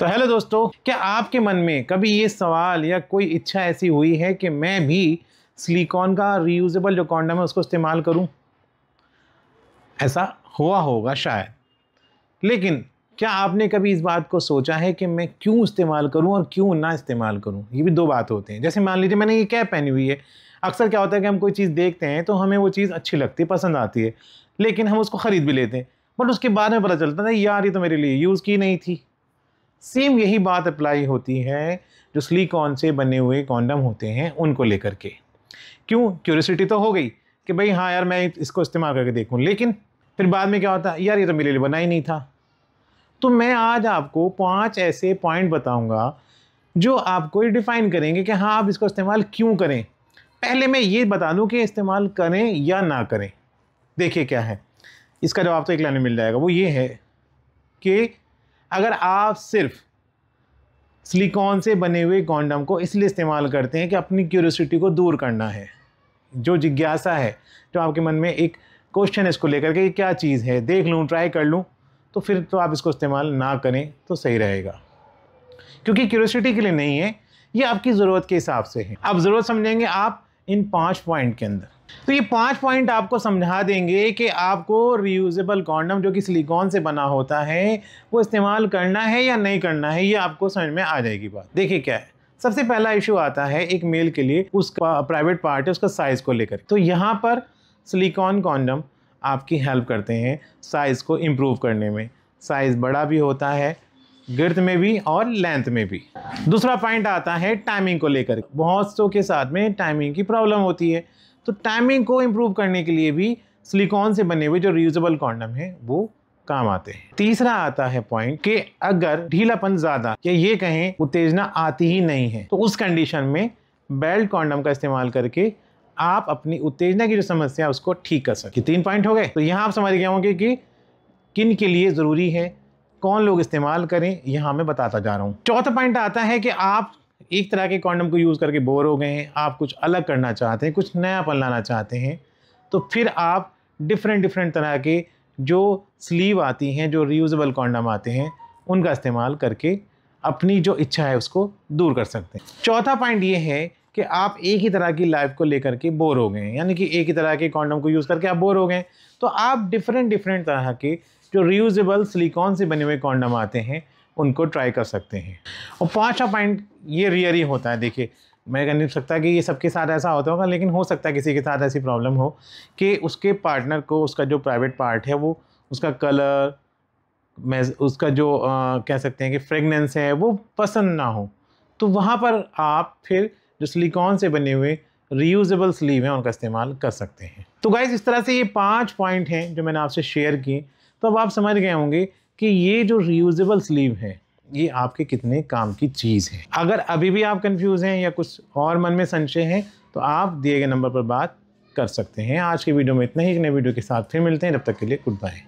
तो हेलो दोस्तों, क्या आपके मन में कभी ये सवाल या कोई इच्छा ऐसी हुई है कि मैं भी सिलिकॉन का रीयूजेबल जो कॉन्डम है उसको इस्तेमाल करूं? ऐसा हुआ होगा शायद, लेकिन क्या आपने कभी इस बात को सोचा है कि मैं क्यों इस्तेमाल करूं और क्यों ना इस्तेमाल करूं? ये भी दो बात होते हैं। जैसे मान लीजिए मैंने ये कैप पहनी हुई है, अक्सर क्या होता है कि हम कोई चीज़ देखते हैं तो हमें वो चीज़ अच्छी लगती है, पसंद आती है, लेकिन हम उसको ख़रीद भी लेते हैं, बट उसके बाद में पता चलता है यार ये तो मेरे लिए यूज़ की नहीं थी। सेम यही बात अप्लाई होती है जो सिलिकॉन से बने हुए कॉन्डम होते हैं उनको लेकर के। क्यों? क्यूरियोसिटी तो हो गई कि भाई हाँ यार मैं इसको इस्तेमाल करके देखूं, लेकिन फिर बाद में क्या होता है, यार ये तो मेरे लिए बना ही नहीं था। तो मैं आज आपको 5 ऐसे पॉइंट बताऊंगा जो आपको ये डिफाइन करेंगे कि हाँ आप इसको इस्तेमाल क्यों करें। पहले मैं ये बता दूं कि इस्तेमाल करें या ना करें। देखिए क्या है, इसका जवाब तो एक लाइन में मिल जाएगा। वो ये है कि अगर आप सिर्फ सिलिकॉन से बने हुए कॉन्डम को इसलिए इस्तेमाल करते हैं कि अपनी क्यूरियोसिटी को दूर करना है, जो जिज्ञासा है, जो आपके मन में एक क्वेश्चन है इसको लेकर के कि क्या चीज़ है, देख लूँ, ट्राई कर लूँ, तो फिर तो आप इसको इस्तेमाल ना करें तो सही रहेगा, क्योंकि क्यूरियोसिटी के लिए नहीं है, ये आपकी ज़रूरत के हिसाब से है। अब ज़रूरत समझेंगे आप इन 5 पॉइंट के अंदर। तो ये 5 पॉइंट आपको समझा देंगे कि आपको रीयूजेबल कॉन्डम जो कि सिलिकॉन से बना होता है वो इस्तेमाल करना है या नहीं करना है, ये आपको समझ में आ जाएगी बात। देखिए क्या है, सबसे पहला इशू आता है एक मेल के लिए उसका प्राइवेट पार्ट है, उसका साइज़ को लेकर। तो यहाँ पर सिलिकॉन कॉन्डम आपकी हेल्प करते हैं साइज़ को इम्प्रूव करने में। साइज़ बड़ा भी होता है, girth में भी और लेंथ में भी। दूसरा पॉइंट आता है टाइमिंग को लेकर। बहुत सौ के साथ में टाइमिंग की प्रॉब्लम होती है, तो टाइमिंग को इम्प्रूव करने के लिए भी सिलिकॉन से बने हुए जो रीयूजेबल कॉन्डम है वो काम आते हैं। तीसरा आता है पॉइंट कि अगर ढीलापन ज़्यादा या ये कहें उत्तेजना आती ही नहीं है, तो उस कंडीशन में बेल्ट कॉन्डम का इस्तेमाल करके आप अपनी उत्तेजना की जो समस्या है उसको ठीक कर सकते। 3 पॉइंट हो गए। तो यहाँ आप समझ गए होंगे कि किन के लिए ज़रूरी है, कौन लोग इस्तेमाल करें, यहाँ मैं बताता जा रहा हूँ। चौथा पॉइंट आता है कि आप एक तरह के कॉन्डम को यूज़ करके बोर हो गए हैं, आप कुछ अलग करना चाहते हैं, कुछ नयापन लाना चाहते हैं, तो फिर आप डिफरेंट तरह के जो स्लीव आती हैं, जो रीयूजेबल कॉन्डम आते हैं, उनका इस्तेमाल करके अपनी जो इच्छा है उसको दूर कर सकते हैं। चौथा पॉइंट ये है कि आप एक ही तरह की लाइफ को लेकर के बोर हो गए हैं, यानी कि एक ही तरह के कॉन्डम को यूज़ करके आप बोर हो गए, तो आप डिफरेंट तरह के जो रीयूजेबल सिलिकॉन से बने हुए कॉन्डम आते हैं उनको ट्राई कर सकते हैं। और 5वां पॉइंट ये रियर ही होता है। देखिए मैं कह नहीं सकता कि ये सबके साथ ऐसा होता होगा, लेकिन हो सकता है किसी के साथ ऐसी प्रॉब्लम हो कि उसके पार्टनर को उसका जो प्राइवेट पार्ट है वो उसका कलर, उसका जो कह सकते हैं कि फ्रेगनेंस है वो पसंद ना हो, तो वहाँ पर आप फिर जो सिलिकॉन से बने हुए रीयूजेबल स्लीव हैं उनका इस्तेमाल कर सकते हैं। तो गाइस इस तरह से ये 5 पॉइंट हैं जो मैंने आपसे शेयर किए। तो अब आप समझ गए होंगे कि ये जो रीयूजेबल स्लीव है ये आपके कितने काम की चीज़ है। अगर अभी भी आप कंफ्यूज हैं या कुछ और मन में संशय है तो आप दिए गए नंबर पर बात कर सकते हैं। आज की वीडियो में इतना ही। एक नए वीडियो के साथ फिर मिलते हैं, जब तक के लिए गुड बाय।